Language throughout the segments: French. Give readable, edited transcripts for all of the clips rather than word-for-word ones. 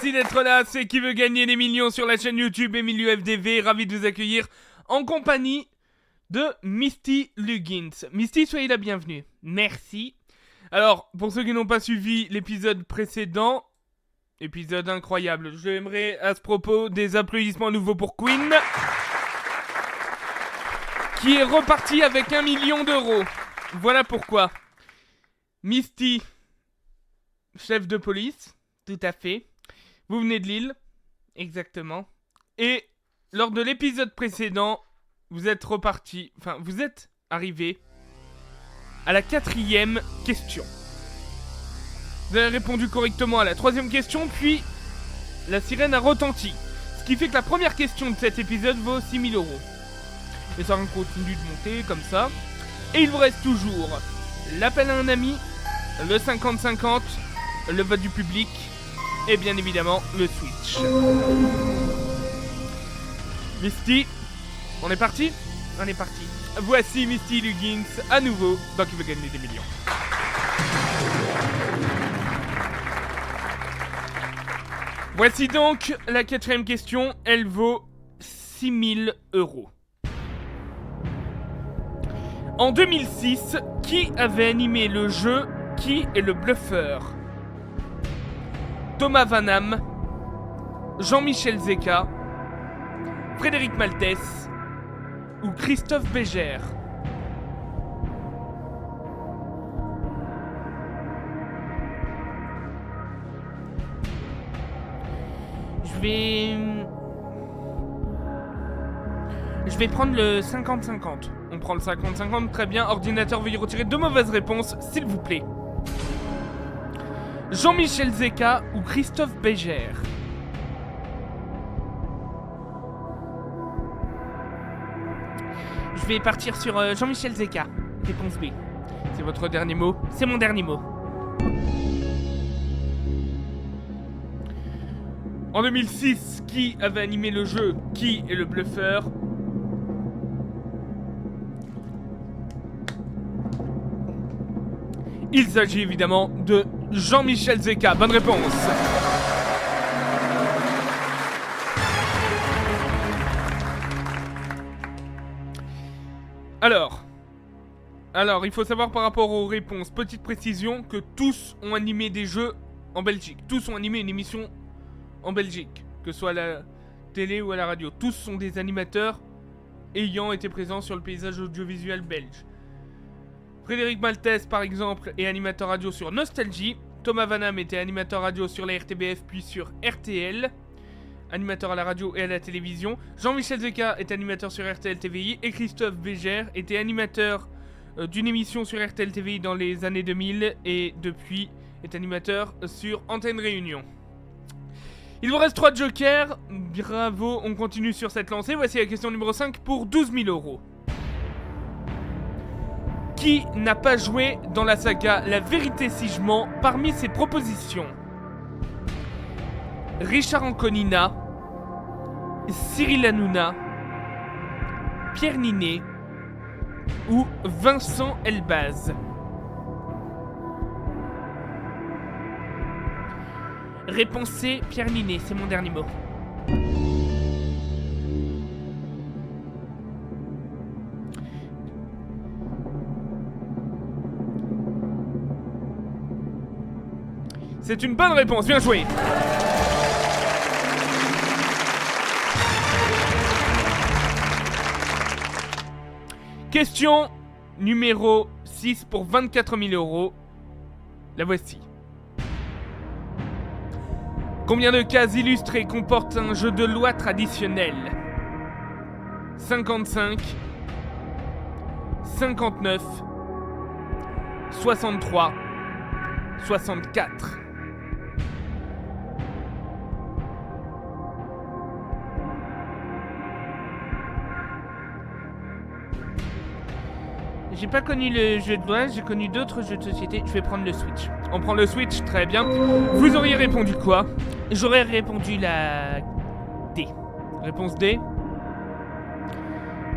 merci d'être là, c'est Qui veut gagner des millions sur la chaîne YouTube Emilio FDV, ravi de vous accueillir en compagnie de Misty Luggins. Misty, soyez la bienvenue. Merci. Alors, pour ceux qui n'ont pas suivi l'épisode précédent, épisode incroyable, j'aimerais à ce propos des applaudissements nouveaux pour Queen, qui est reparti avec 1 million d'euros. Voilà pourquoi. Misty, chef de police, tout à fait. Vous venez de Lille, exactement. Et lors de l'épisode précédent, vous êtes arrivé à la 4e question. Vous avez répondu correctement à la 3e question, puis la sirène a retenti. Ce qui fait que la première question de cet épisode vaut 6 000 euros. Et ça continue de monter comme ça. Et il vous reste toujours l'appel à un ami, le 50-50, le vote du public et bien évidemment le Switch. Misty, on est parti ? On est parti. Voici Misty Luggins à nouveau dans Qui veut gagner des millions. Voici donc la 4e question, elle vaut 6 000 euros. En 2006, qui avait animé le jeu Qui est le bluffeur ? Thomas Van Damme, Jean-Michel Zeka, Frédéric Maltès ou Christophe Bégère ? Je vais prendre le 50-50. On prend le 50-50, très bien. Ordinateur, veuillez retirer 2 mauvaises réponses, s'il vous plaît. Jean-Michel Zeka ou Christophe Bégère ? Je vais partir sur Jean-Michel Zeka. Réponse B. C'est votre dernier mot ? C'est mon dernier mot. En 2006, qui avait animé le jeu Qui est le bluffeur ? Il s'agit évidemment de Jean-Michel Zeka. Bonne réponse. Alors, il faut savoir par rapport aux réponses, petite précision, que tous ont animé des jeux en Belgique. Tous ont animé une émission en Belgique, que ce soit à la télé ou à la radio. Tous sont des animateurs ayant été présents sur le paysage audiovisuel belge. Frédéric Maltès, par exemple, est animateur radio sur Nostalgie. Thomas Van Damme était animateur radio sur la RTBF puis sur RTL. Animateur à la radio et à la télévision. Jean-Michel Zeka est animateur sur RTL TVI. Et Christophe Bégère était animateur d'une émission sur RTL TVI dans les années 2000. Et depuis est animateur sur Antenne Réunion. Il vous reste 3 jokers. Bravo, on continue sur cette lancée. Voici la question numéro 5 pour 12 000 euros. Qui n'a pas joué dans la saga La Vérité si je mens parmi ses propositions ? Richard Anconina, Cyril Hanouna, Pierre Ninet ou Vincent Elbaz ? Réponse C, Pierre Ninet, c'est mon dernier mot. C'est une bonne réponse, bien joué. Question numéro 6 pour 24 000 euros. La voici. Combien de cases illustrées comporte un jeu de loi traditionnel ? 55, 59, 63, 64. J'ai pas connu le jeu de loi, j'ai connu d'autres jeux de société. Je vais prendre le Switch. On prend le Switch, très bien. Vous auriez répondu quoi ? J'aurais répondu la D. Réponse D ?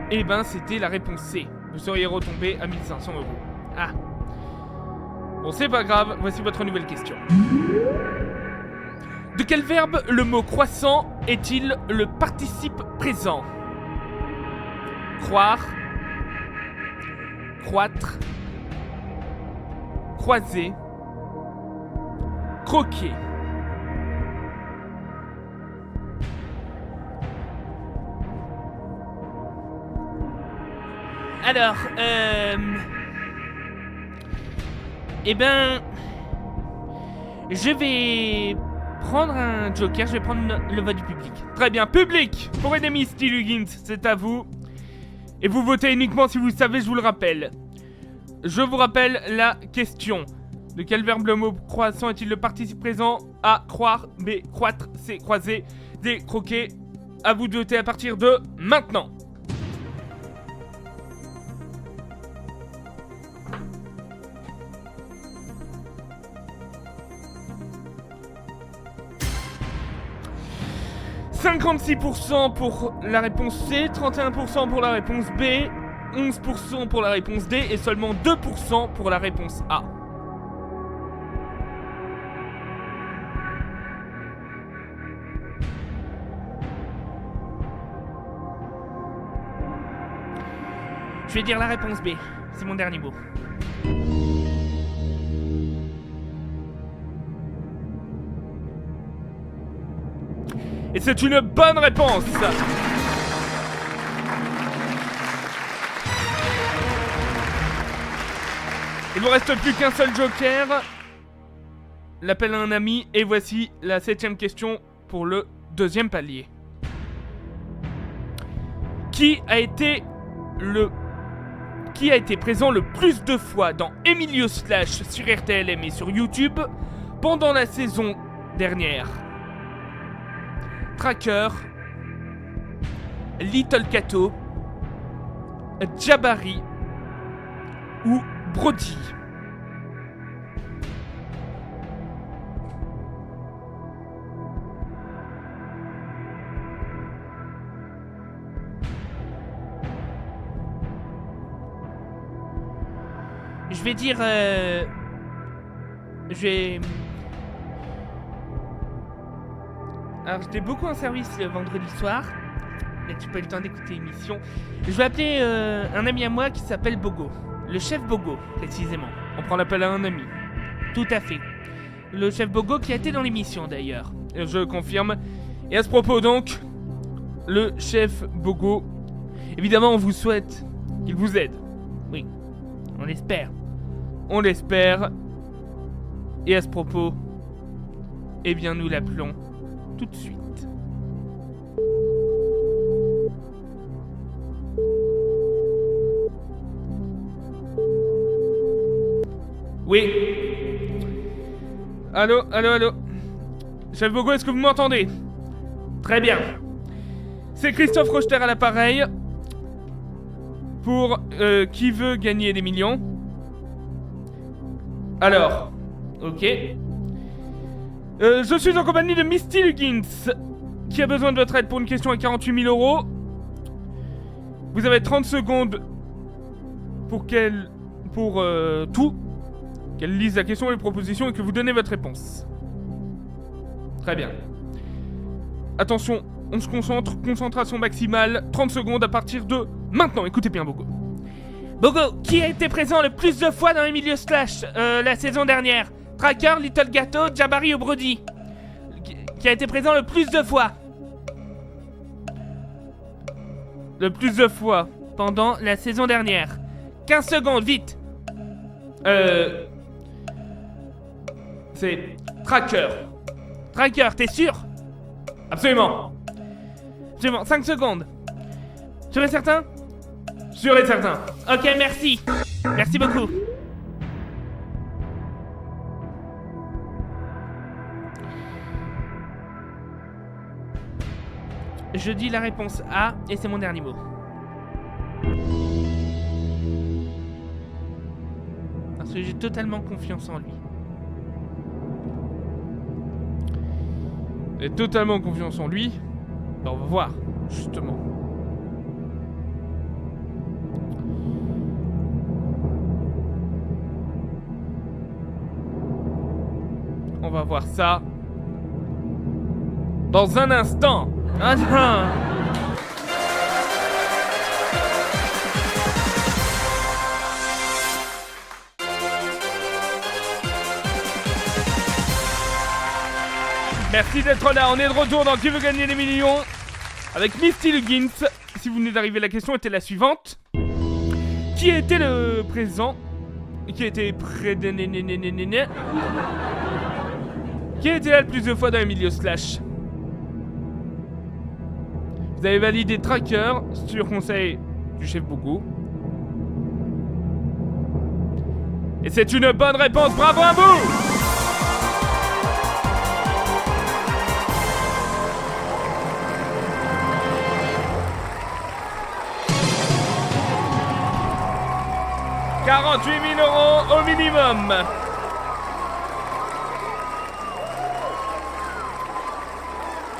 Eh ben, c'était la réponse C. Vous seriez retombé à 1500 euros. Ah. Bon, c'est pas grave, voici votre nouvelle question. De quel verbe le mot croissant est-il le participe présent? Croire, croître, croiser, croquer. Alors, eh ben, je vais prendre un joker, je vais prendre le vote du public. Très bien, public, pour aider Misty Luggins, c'est à vous. Et vous votez uniquement si vous le savez, je vous le rappelle. Je vous rappelle la question. De quel verbe le mot croissant est-il le participe présent? A, croire, B, croître, C, croiser, D, croquer. À vous de voter à partir de maintenant. « 56% pour la réponse C, 31% pour la réponse B, 11% pour la réponse D et seulement 2% pour la réponse A. » Je vais dire la réponse B, c'est mon dernier mot. Et c'est une bonne réponse. Il vous reste plus qu'un seul joker. L'appel à un ami. Et voici la 7ème question pour le 2e palier. Qui a été présent le plus de fois dans Emilio Slash sur RTLM et sur YouTube pendant la saison dernière? Tracker, Little Kato, Jabari ou Brody. Je vais dire... Alors j'étais beaucoup en service le vendredi soir, mais tu pas eu le temps d'écouter l'émission. Je vais appeler un ami à moi qui s'appelle Bogo. Le chef Bogo, précisément. On prend l'appel à un ami. Tout à fait. Le chef Bogo qui a été dans l'émission d'ailleurs. Je confirme. Et à ce propos donc, le chef Bogo, évidemment on vous souhaite qu'il vous aide. Oui, on l'espère. On l'espère. Et à ce propos, eh bien nous l'appelons tout de suite. Oui. Allô. Chef Bogo, est-ce que vous m'entendez? Très bien. C'est Christophe Rocheter à l'appareil. Pour qui veut gagner des millions? Alors, ok. Je suis en compagnie de Misty Luggins, qui a besoin de votre aide pour une question à 48 000 €. Vous avez 30 secondes pour qu'elle lise la question et les propositions et que vous donnez votre réponse. Très bien. Attention, on se concentre, concentration maximale, 30 secondes à partir de maintenant. Écoutez bien, Bogo. Bogo, qui a été présent le plus de fois dans Emilio Slash la saison dernière? Tracker, Little Gato, Jabari ou Brody? Qui a été présent le plus de fois? Le plus de fois pendant la saison dernière. 15 secondes, vite. C'est Tracker. Tracker, t'es sûr? Absolument. Absolument, 5 secondes. Sûr et certain? Sûr et certain. Ok, merci. Merci beaucoup. Je dis la réponse A et c'est mon dernier mot. Parce que j'ai totalement confiance en lui. J'ai totalement confiance en lui. Ben, on va voir, justement. On va voir ça. Dans un instant. Ah non. Merci d'être là, on est de retour dans Qui veut gagner les millions avec Misty Luggins. Si vous venez d'arriver, la question était la suivante. Qui était le président? Qui était près de... Qui a été là le plus de fois dans les milieux slash? Vous avez validé Tracker sur conseil du chef Bogo. Et c'est une bonne réponse, bravo à vous! « 48 000 € au minimum.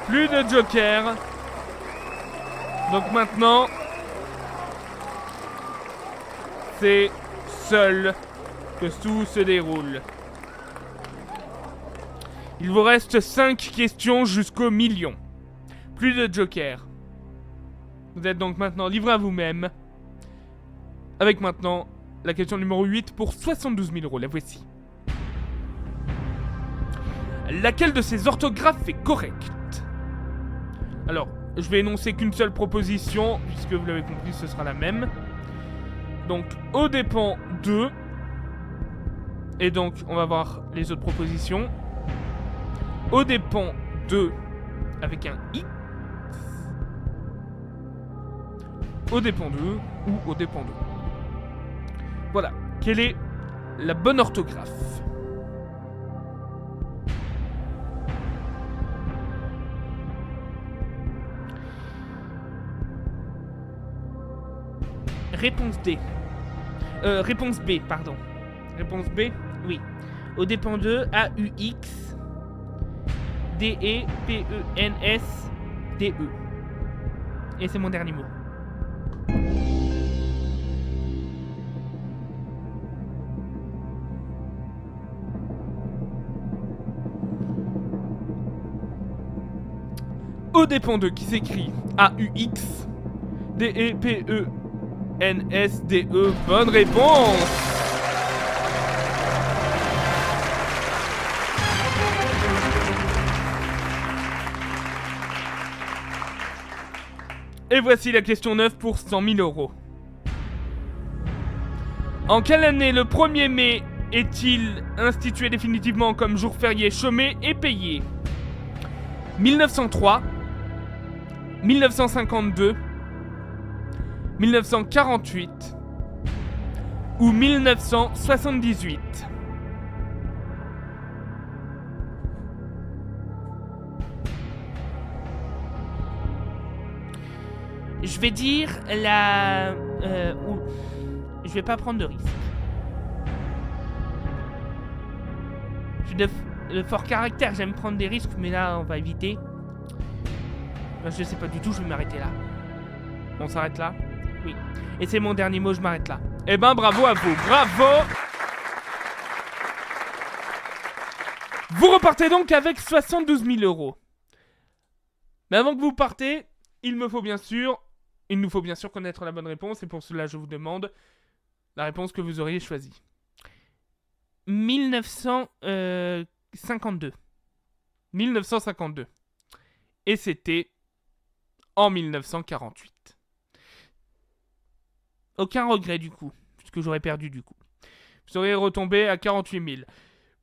Plus de joker. Donc maintenant, c'est seul que tout se déroule. Il vous reste 5 questions jusqu'au million. Plus de joker. Vous êtes donc maintenant livré à vous-même. Avec maintenant... la question numéro 8 pour 72 000 €, la voici. Laquelle de ces orthographes est correcte? Alors, je vais énoncer qu'une seule proposition, puisque vous l'avez compris, ce sera la même. Donc, au dépend de... Et donc, on va voir les autres propositions. Au dépend de... avec un X. Au dépend de... ou au dépend de... Voilà, quelle est la bonne orthographe? Réponse D. Réponse B, pardon. Réponse B, oui. Au dépend de A-U-X D-E-P-E-N-S-D-E. Et c'est mon dernier mot. Au dépend de qui s'écrit A-U-X D-E-P-E-N-S-D-E. Bonne réponse. Et voici la question 9 pour 100 000 €. En quelle année le 1er mai est-il institué définitivement comme jour férié chômé et payé? 1903 1952, 1948 ou 1978. Je vais dire la... je vais pas prendre de risque. J'ai de fort caractère, j'aime prendre des risques, mais là on va éviter. Je sais pas du tout, je vais m'arrêter là. On s'arrête là? Oui. Et c'est mon dernier mot, je m'arrête là. Eh ben bravo à vous, bravo! Vous repartez donc avec 72 000 €. Mais avant que vous partez, il nous faut bien sûr connaître la bonne réponse, et pour cela je vous demande la réponse que vous auriez choisie. 1952. 1952. Et c'était en 1948. Aucun regret du coup, puisque j'aurais perdu du coup. Vous seriez retombé à 48 000.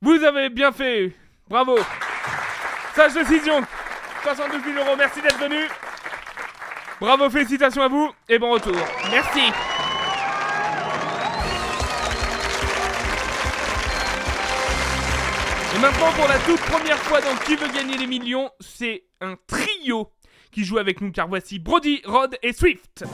Vous avez bien fait. Bravo. Sage décision. 72 000 €. Merci d'être venu. Bravo, félicitations à vous. Et bon retour. Merci. Et maintenant, pour la toute première fois dans Qui veut gagner les millions, c'est un trio qui joue avec nous, car voici Brody, Rod et Swift.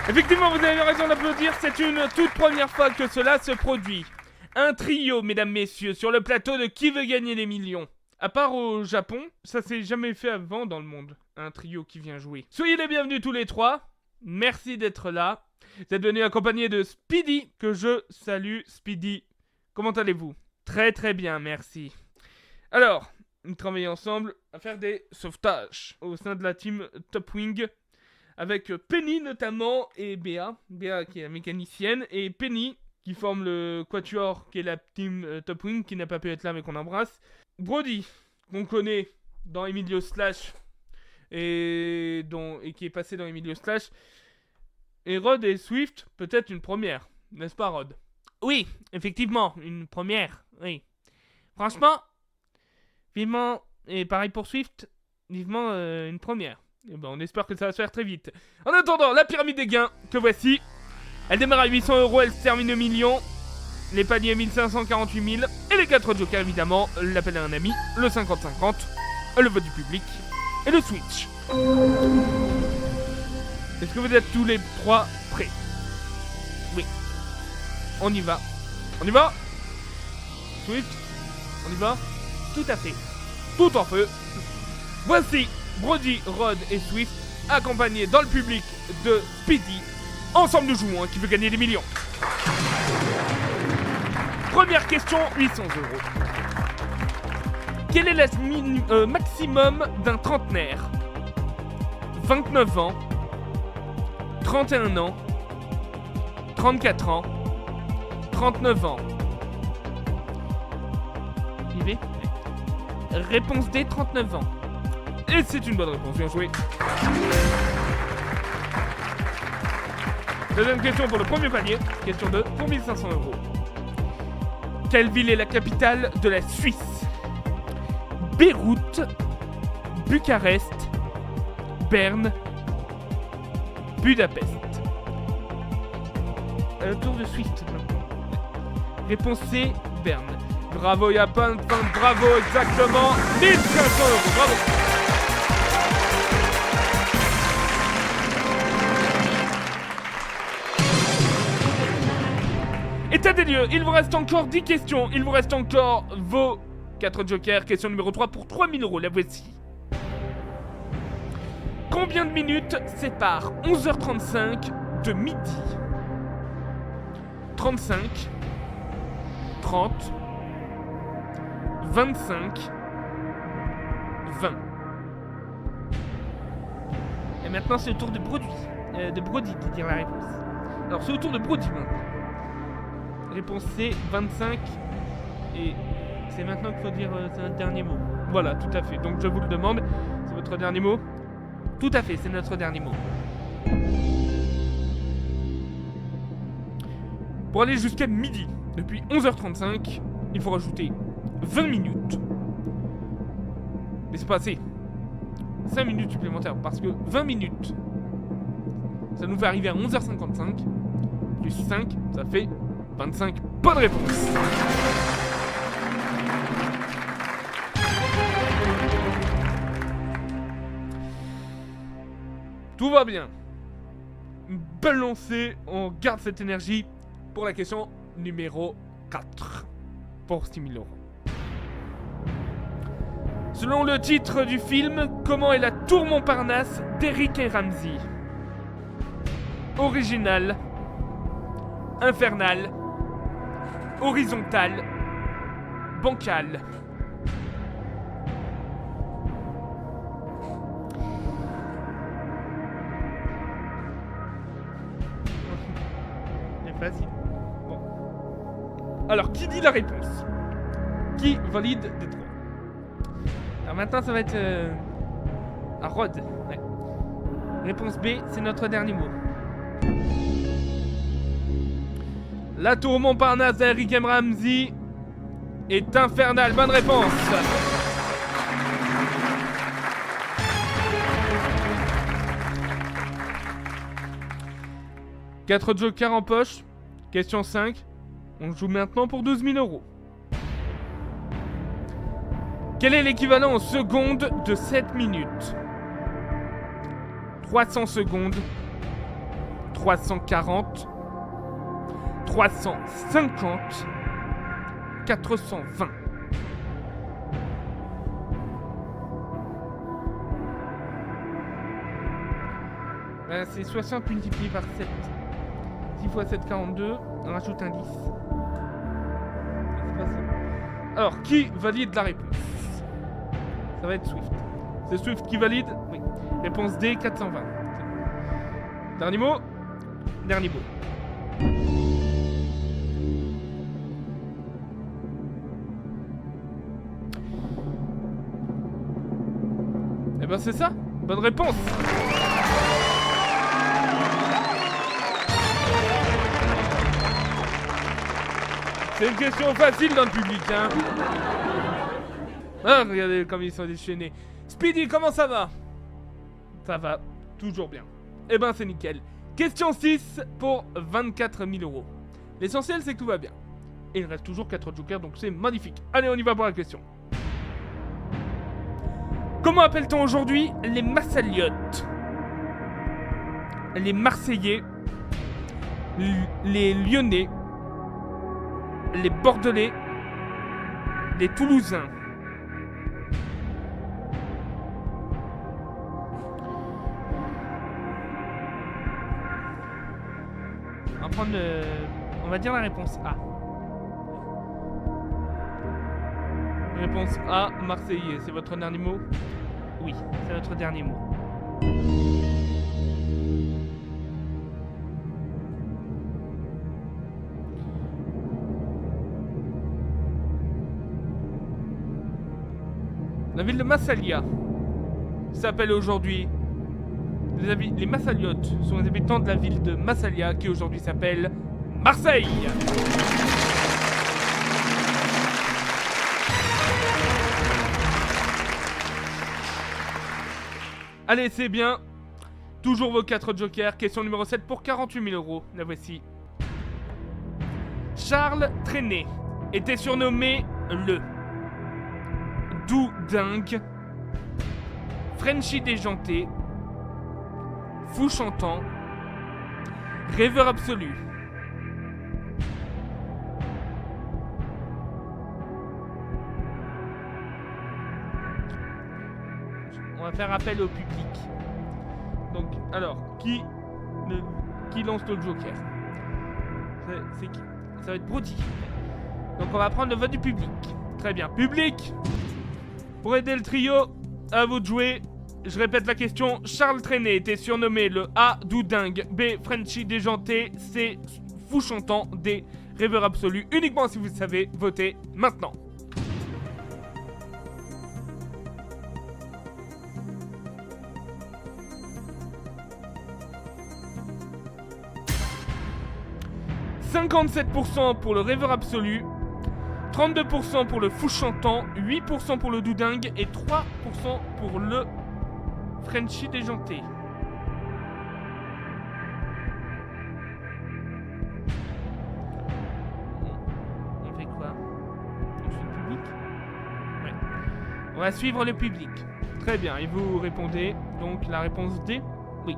Effectivement, vous avez raison d'applaudir, c'est une toute première fois que cela se produit. Un trio, mesdames, messieurs, sur le plateau de Qui veut gagner les millions. À part au Japon, ça s'est jamais fait avant dans le monde, un trio qui vient jouer. Soyez les bienvenus tous les trois. Merci d'être là. Vous êtes venus accompagnés de Speedy, que je salue. Speedy, comment allez-vous? Très très bien, merci. Alors, nous travaillons ensemble à faire des sauvetages au sein de la team Top Wing, avec Penny notamment et Béa. Béa qui est la mécanicienne, et Penny qui forme le Quatuor, qui est la team Top Wing, qui n'a pas pu être là mais qu'on embrasse. Brody, qu'on connaît dans Emilio Slash, et qui est passé dans Emilio Slash. Et Rod et Swift, peut-être une première, n'est-ce pas Rod? Oui, effectivement, une première, oui. Franchement, vivement, et pareil pour Swift, vivement une première. Et ben, on espère que ça va se faire très vite. En attendant, la pyramide des gains, que voici. Elle démarre à 800 €, elle se termine au million. Les paniers 1548 000. Et les 4 jokers, évidemment. L'appel à un ami, le 50-50, le vote du public et le switch. Est-ce que vous êtes tous les trois prêts? Oui. On y va. On y va? Swift? On y va? Tout à fait. Tout en feu. Voici Brody, Rod et Swift, accompagnés dans le public de Speedy. Ensemble nous jouons, qui veut gagner des millions. Première question, 800 €. Quel est l'âge maximum d'un trentenaire? 29 ans, 31 ans, 34 ans, 39 ans. J'y vais? Réponse D, 39 ans. Et c'est une bonne réponse, bien joué. Deuxième question pour le premier panier. Question 2 pour 1500 €. Quelle ville est la capitale de la Suisse? Beyrouth, Bucarest, Berne, Budapest. Tour de Swift maintenant. Réponse C, Berne. Bravo, il y a plein de points. Bravo, exactement. 1500 €. Bravo. État des lieux, il vous reste encore 10 questions. Il vous reste encore vos 4 jokers. Question numéro 3 pour 3000 €. La voici. Combien de minutes séparent 11h35 de midi? 35, 30, 25, 20. Et maintenant c'est le tour de Brody. De dire la réponse. Alors c'est au tour de Brody maintenant. Réponse C, 25. Et c'est maintenant qu'il faut dire c'est notre dernier mot. Voilà, tout à fait. Donc je vous le demande, c'est votre dernier mot? Tout à fait, c'est notre dernier mot. Pour aller jusqu'à midi, depuis 11h35, il faut rajouter 20 minutes. Mais c'est pas assez. 5 minutes supplémentaires, parce que 20 minutes, ça nous fait arriver à 11h55. Plus 5, ça fait 25. Bonne réponse. Tout va bien. Une belle lancée, on garde cette énergie pour la question numéro 4 pour 6 000 €. Selon le titre du film, comment est la tour Montparnasse d'Eric et Ramsey? Original, infernal, horizontal, bancal. C'est facile. Bon. Alors, qui dit la réponse? Qui valide des trois? Alors maintenant, ça va être à Rod. Ouais. Réponse B, c'est notre dernier mot. La tour Montparnasse d'Eric et Ramsey est infernale. Bonne réponse. Quatre jokers en poche. Question 5. On joue maintenant pour 12 000 €. Quel est l'équivalent en secondes de 7 minutes? 300 secondes, 340, 350, 420. C'est 60 multiplié par 7. 6 x 7, 42. On rajoute un 10. C'est pas ça. Alors, qui valide la réponse? Ça va être Swift. C'est Swift qui valide? Oui. Réponse D, 420. Dernier mot? Dernier mot. Eh ben c'est ça. Bonne réponse. C'est une question facile dans le public, hein. Ah, regardez comme ils sont déchaînés. Speedy, comment ça va? Ça va, toujours bien. Eh ben c'est nickel. Question 6 pour 24 000 euros. L'essentiel c'est que tout va bien. Et il reste toujours 4 jokers, donc c'est magnifique. Allez, on y va pour la question. Comment appelle-t-on aujourd'hui les Massaliotes? Les Marseillais, les Lyonnais, les Bordelais, les Toulousains. On va prendre on va dire la réponse A. Réponse A, Marseillais. C'est votre dernier mot? Oui, c'est votre dernier mot. La ville de Massalia s'appelle aujourd'hui... Les Massaliotes sont les habitants de la ville de Massalia qui aujourd'hui s'appelle Marseille. Allez, c'est bien. Toujours vos 4 jokers. Question numéro 7 pour 48 000 euros. La voici. Charles Trenet était surnommé le Doudingue, Frenchy déjanté, Fou chantant, Rêveur absolu. On va faire appel au public. Donc, alors, qui lance le joker? C'est qui? Ça va être Brody. Donc, on va prendre le vote du public. Très bien. Public, pour aider le trio, à vous de jouer. Je répète la question. Charles Trenet était surnommé le A, Doudingue, B, Frenchy déjanté, C, Fou chantant, D, Rêveur absolu. Uniquement si vous savez, votez maintenant. « 57% pour le Rêveur absolu, 32% pour le Fou chantant, 8% pour le Doudingue et 3% pour le Frenchy déjanté. On fait quoi? On suit le public? Ouais. On va suivre le public. Très bien, et vous répondez donc la réponse D? Oui.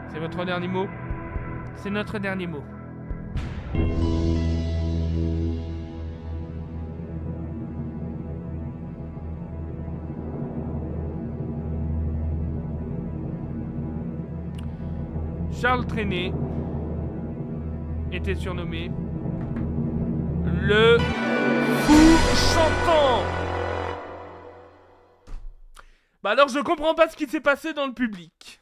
C'est votre dernier mot? C'est notre dernier mot. Charles Trenet était surnommé le Fou chantant. Bah alors je comprends pas ce qui s'est passé dans le public.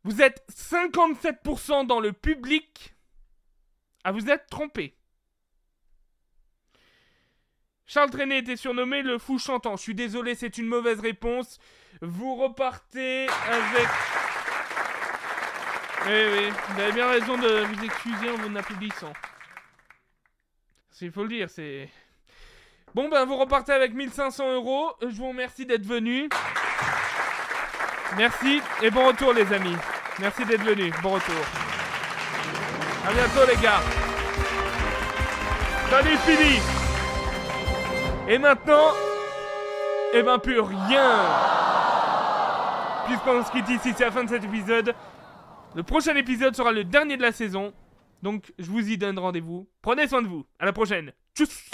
Vous êtes 57% dans le public à vous être trompé. Charles Trenet était surnommé le Fou chantant. Je suis désolé, c'est une mauvaise réponse. Vous repartez avec... Oui, vous avez bien raison de vous excuser en vous applaudissant. Il faut le dire, c'est... Bon ben, vous repartez avec 1500 euros. Je vous remercie d'être venus. Merci et bon retour les amis. Merci d'être venus, bon retour. A bientôt les gars. Salut Philly. Et maintenant, eh ben plus rien. Puisqu'on se quitte ici, c'est la fin de cet épisode. Le prochain épisode sera le dernier de la saison. Donc je vous y donne rendez-vous. Prenez soin de vous. À la prochaine. Tchuss.